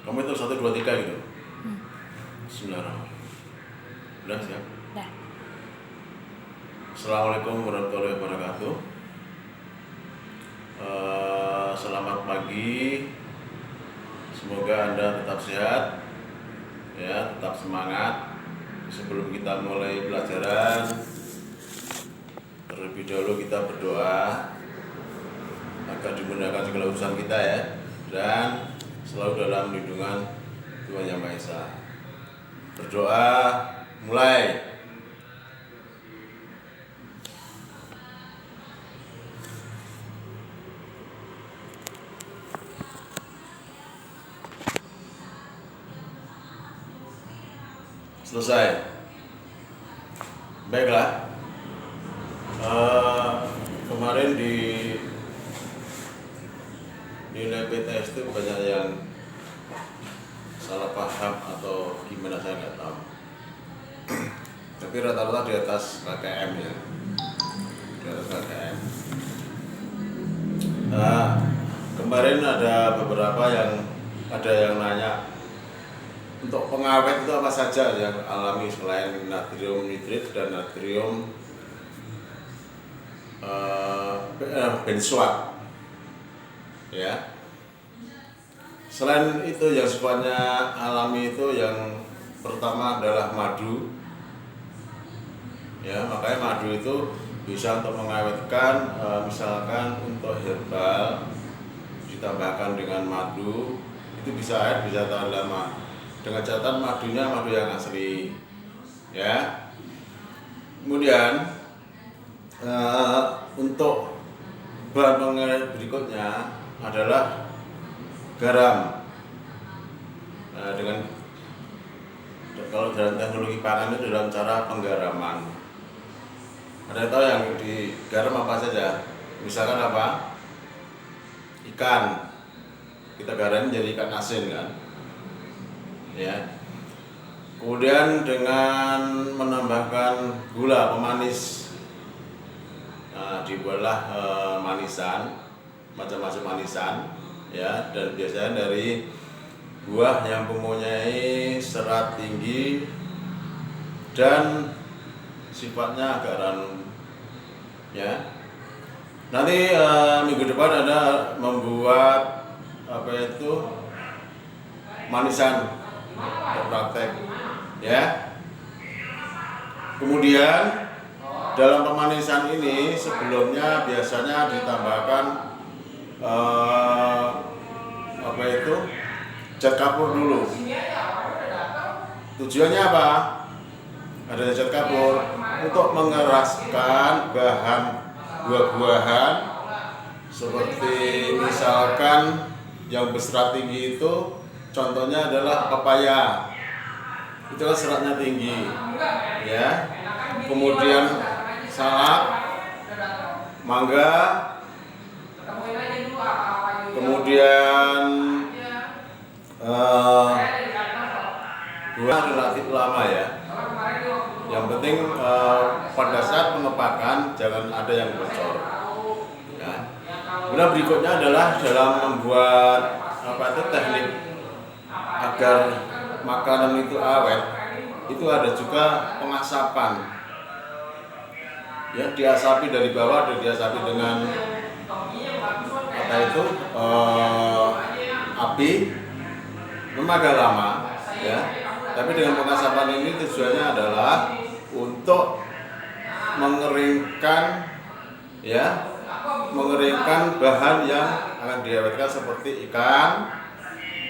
Kamu itu 1, 2, 3 gitu. Hmm. Bismillahirrahmanirrahim. Udah siap? Dah. Assalamualaikum warahmatullahi wabarakatuh. Selamat pagi. Semoga Anda tetap sehat, ya, tetap semangat. Sebelum kita mulai pelajaran, terlebih dahulu kita berdoa agar dimudahkan segala urusan kita ya, dan selalu dalam lindungan Tuhan Yang Maha Esa. Berdoa mulai. Selesai. Baiklah. Kemarin di nilai PTS itu banyak yang salah paham atau gimana, saya nggak tahu. Tapi rata-rata di atas KKM ya, di atas KKM. Kemarin ada beberapa yang nanya, untuk pengawet itu apa saja yang alami selain natrium nitrit dan natrium benzoat, ya. Selain itu yang sifatnya alami itu yang pertama adalah madu, ya. Makanya madu itu bisa untuk mengawetkan, misalkan untuk herbal ditambahkan dengan madu, itu bisa tahan lama. Dengan catatan madunya madu yang asli, ya. Kemudian untuk bahan pengawet berikutnya adalah garam. Dengan kalau dalam teknologi pangan itu dalam cara penggaraman. Ada yang tahu yang di garam apa saja? Misalkan apa? Ikan. Kita garam jadi ikan asin kan? Ya. Kemudian dengan menambahkan gula pemanis, dibuatlah manisan, macam-macam manisan, ya, dan biasanya dari buah yang mempunyai serat tinggi dan sifatnya agak ranum, ya. Nanti minggu depan ada membuat manisan praktek, ya. Kemudian dalam pemanisan ini sebelumnya biasanya ditambahkan zat kapur dulu. Tujuannya apa? Ada zat kapur untuk mengeraskan bahan buah-buahan, seperti misalkan yang berserat tinggi itu contohnya adalah pepaya, itu kan seratnya tinggi, ya. Kemudian salak, mangga, kemudian buah relatif lama ya. Yang penting pada saat pengepakan jangan ada yang bocor, ya. Kemudian berikutnya adalah dalam membuat teknik agar makanan itu awet, itu ada juga pengasapan, ya. Diasapi dari bawah dan diasapi dengan api, memang agak lama, ya. Tapi dengan pengasapan ini tujuannya adalah untuk mengeringkan, ya, mengeringkan bahan yang akan diawetkan seperti ikan.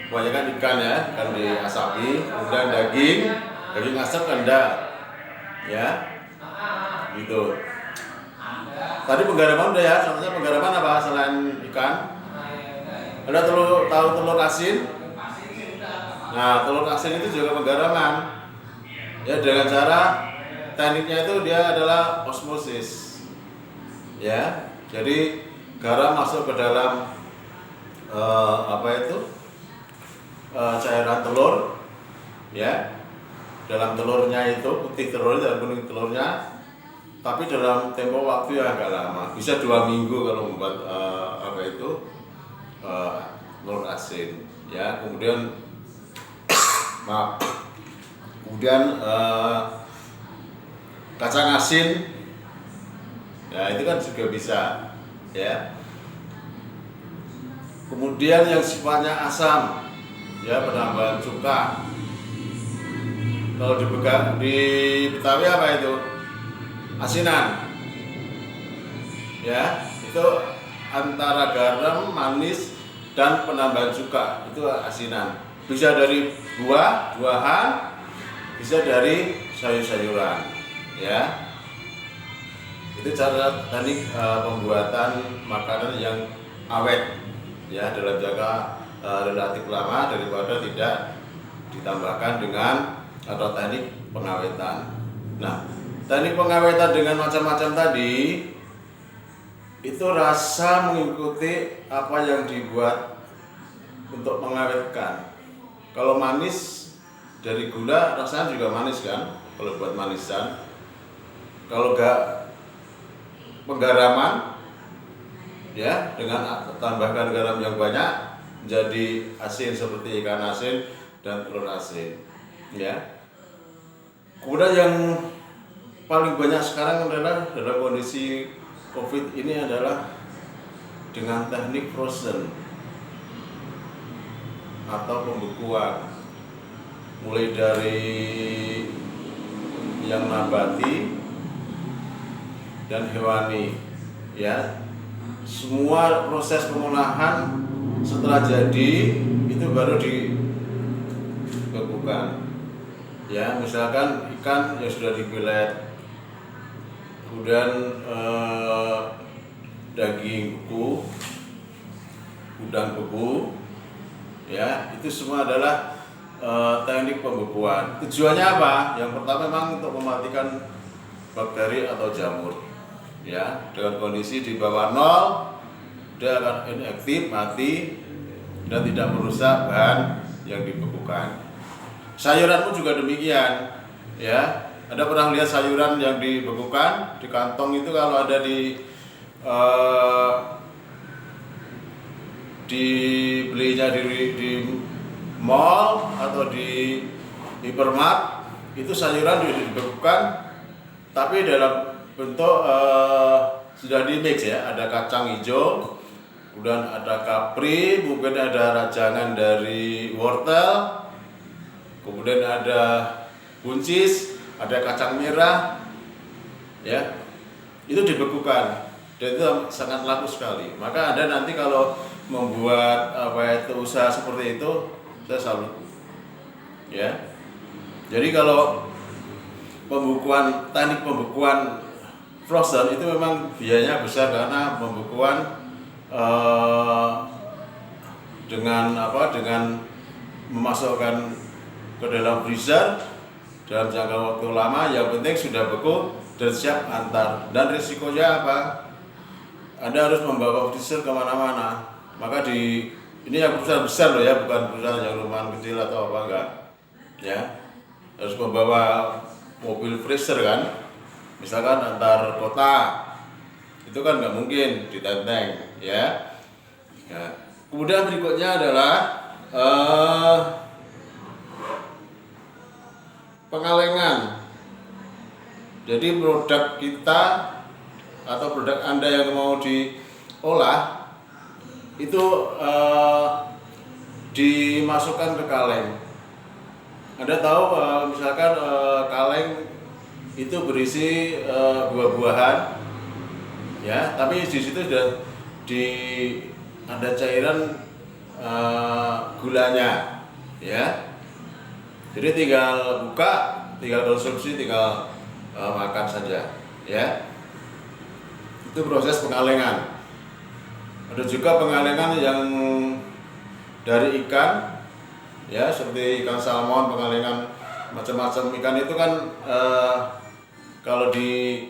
Kebanyakan ikan, ya, ikan diasapi, kemudian daging asap rendah, ya, gitu. Tadi penggaraman udah, ya. Contohnya penggaraman apa selain ikan? Ada tahu telur asin? Nah, telur asin itu juga penggaraman, ya, dengan cara tekniknya itu dia adalah osmosis, ya. Jadi garam masuk ke dalam cairan telur, ya. Dalam telurnya itu, putih telurnya dan kuning telurnya, tapi dalam tempo waktu yang agak lama, bisa 2 minggu kalau membuat telur asin, ya. Kemudian Nah, kemudian kacang asin, ya itu kan juga bisa, ya. Kemudian yang sifatnya asam, ya penambahan cuka. Kalau di Betawi apa itu? Asinan, ya itu antara garam, manis, dan penambahan cuka, itu asinan. Bisa dari buah-buahan, bisa dari sayur-sayuran, ya. Itu cara teknik pembuatan makanan yang awet, ya, dalam jangka relatif lama daripada tidak ditambahkan dengan atau teknik pengawetan. Nah, teknik pengawetan dengan macam-macam tadi itu rasa mengikuti apa yang dibuat untuk mengawetkan. Kalau manis dari gula rasanya juga manis kan, kalau buat manisan. Kalau enggak penggaraman, ya dengan tambahkan garam yang banyak jadi asin seperti ikan asin dan telur asin, ya. Kemudian yang paling banyak sekarang adalah dalam kondisi COVID ini adalah dengan teknik frozen atau pembekuan, mulai dari yang nabati dan hewani, ya. Semua proses pengolahan setelah jadi itu baru dibekukan, ya. Misalkan ikan yang sudah difilet, kemudian daging beku, udang beku, ya, itu semua adalah teknik pembekuan. Tujuannya apa? Yang pertama memang untuk mematikan bakteri atau jamur, ya. Dengan kondisi di bawah 0 dia akan inaktif, mati, dan tidak merusak bahan yang dibekukan. Sayuran pun juga demikian, ya. Anda pernah lihat sayuran yang dibekukan di kantong itu, kalau ada dibelinya di mall atau di hipermart, itu sayuran dibekukan tapi dalam bentuk sudah di mix, ya. Ada kacang hijau, kemudian ada kapri, mungkin ada rajangan dari wortel, kemudian ada buncis, ada kacang merah, ya. Itu dibekukan dan itu sangat laku sekali. Maka Anda nanti kalau membuat usaha seperti itu, saya salut, ya. Jadi kalau teknik pembekuan frozen itu memang biayanya besar, karena pembekuan dengan memasukkan ke dalam freezer dalam jangka waktu lama, yang penting sudah beku dan siap antar. Dan risikonya apa? Anda harus membawa freezer kemana-mana. Maka ini yang perusahaan besar loh, ya, bukan perusahaan yang rumahan kecil atau apa, enggak, ya. Harus membawa mobil freezer kan, misalkan antar kota, itu kan nggak mungkin ditenteng, ya. Nah, kemudian berikutnya adalah pengalengan. Jadi produk kita atau produk Anda yang mau diolah itu dimasukkan ke kaleng. Anda tahu misalkan kaleng itu berisi buah-buahan, ya, tapi di situ sudah ada cairan gulanya, ya. Jadi tinggal buka, tinggal konsumsi, tinggal makan saja, ya. Itu proses pengalengan. Ada juga pengalengan yang dari ikan, ya, seperti ikan salmon, pengalengan macam-macam ikan itu kan kalau di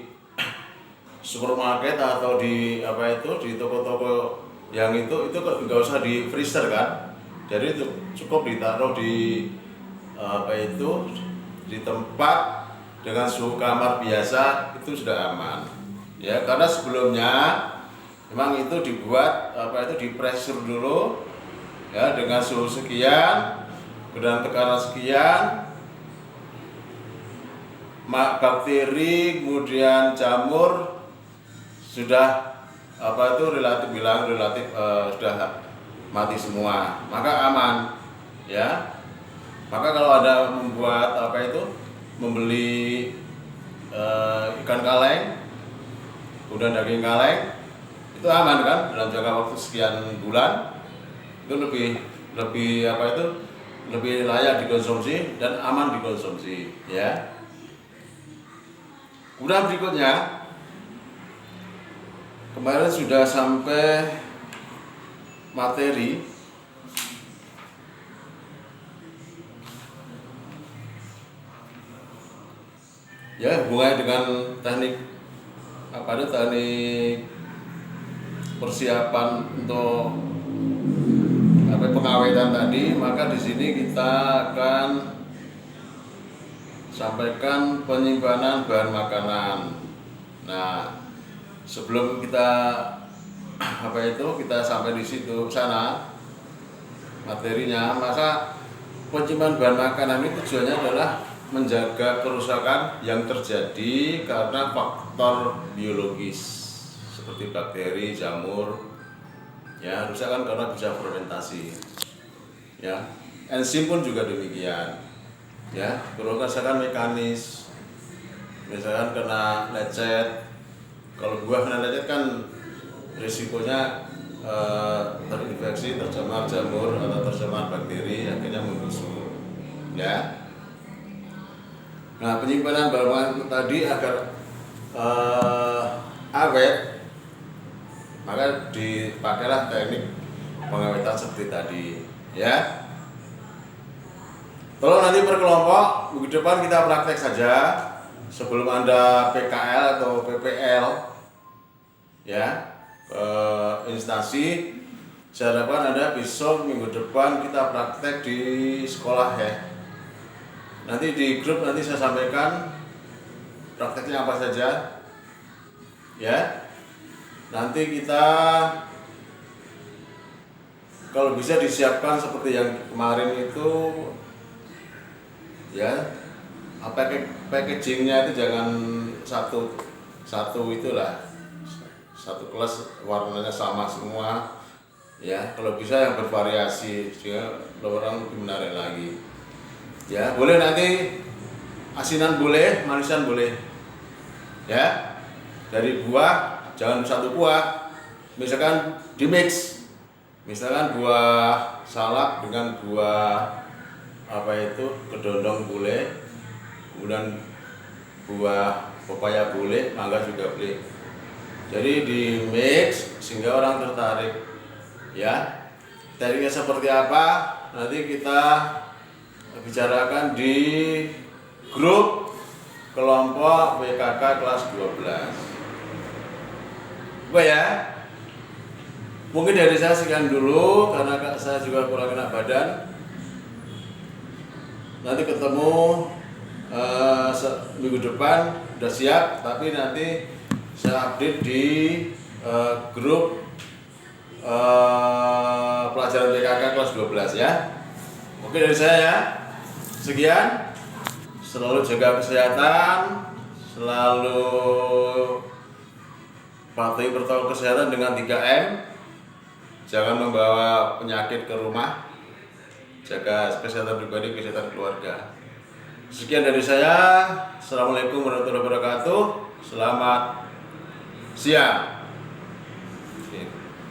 supermarket atau di toko-toko yang itu nggak usah di freezer kan, jadi itu cukup ditaruh di di tempat dengan suhu kamar biasa, itu sudah aman, ya. Karena sebelumnya memang itu dibuat di pressure dulu, ya, dengan suhu sekian, kemudian tekanan sekian, bakteri, kemudian jamur sudah relatif sudah mati semua, maka aman ya. Maka kalau ada membeli ikan kaleng, kemudian daging kaleng, itu aman kan dalam jangka waktu sekian bulan, itu lebih layak dikonsumsi dan aman dikonsumsi ya. Kemudian berikutnya, kemarin sudah sampai materi ya, hubungannya dengan teknik persiapan untuk pengawetan tadi. Maka di sini kita akan sampaikan penyimpanan bahan makanan. Nah, sebelum kita kita sampai di sana materinya, maka penyimpanan bahan makanan ini tujuannya adalah menjaga kerusakan yang terjadi karena faktor biologis seperti bakteri, jamur, ya, rusak kan karena bisa fermentasi, ya. Enzim pun juga demikian, ya. Kerusakan mekanis, misalkan kena lecet. Kalau buah kena lecet kan risikonya terinfeksi, tercemar jamur atau tercemar bakteri, akhirnya membusuk, ya. Nah, penyimpanan bahan tadi agar awet, maka dipakailah teknik pengawetan seperti tadi, ya. Kalau nanti per kelompok, minggu depan kita praktek saja sebelum Anda PKL atau PPL, ya, instansi. Saya harapkan Anda besok minggu depan kita praktek di sekolah, ya. Nanti di grup nanti saya sampaikan prakteknya apa saja, ya. Nanti kita kalau bisa disiapkan seperti yang kemarin itu, ya, packagingnya itu jangan satu itulah, satu kelas warnanya sama semua, ya. Kalau bisa yang bervariasi sehingga orang lebih menarik lagi. Ya, boleh nanti asinan boleh, manisan boleh, ya. Dari buah jangan satu buah, misalkan di mix, misalkan buah salak dengan buah kedondong boleh, kemudian buah pepaya boleh, mangga juga boleh. Jadi di mix sehingga orang tertarik, ya. Tekniknya seperti apa nanti kita bicarakan di grup kelompok PKK kelas 12. Ya, mungkin dari saya sekian dulu karena saya juga kurang enak badan. Nanti ketemu minggu depan udah siap, tapi nanti saya update di grup pelajaran PKK kelas 12, ya. Oke, dari saya, ya. Sekian, selalu jaga kesehatan, selalu patuhi protokol kesehatan dengan 3M. Jangan membawa penyakit ke rumah. Jaga kesehatan pribadi, kesehatan keluarga. Sekian dari saya. Assalamualaikum warahmatullahi wabarakatuh. Selamat siang.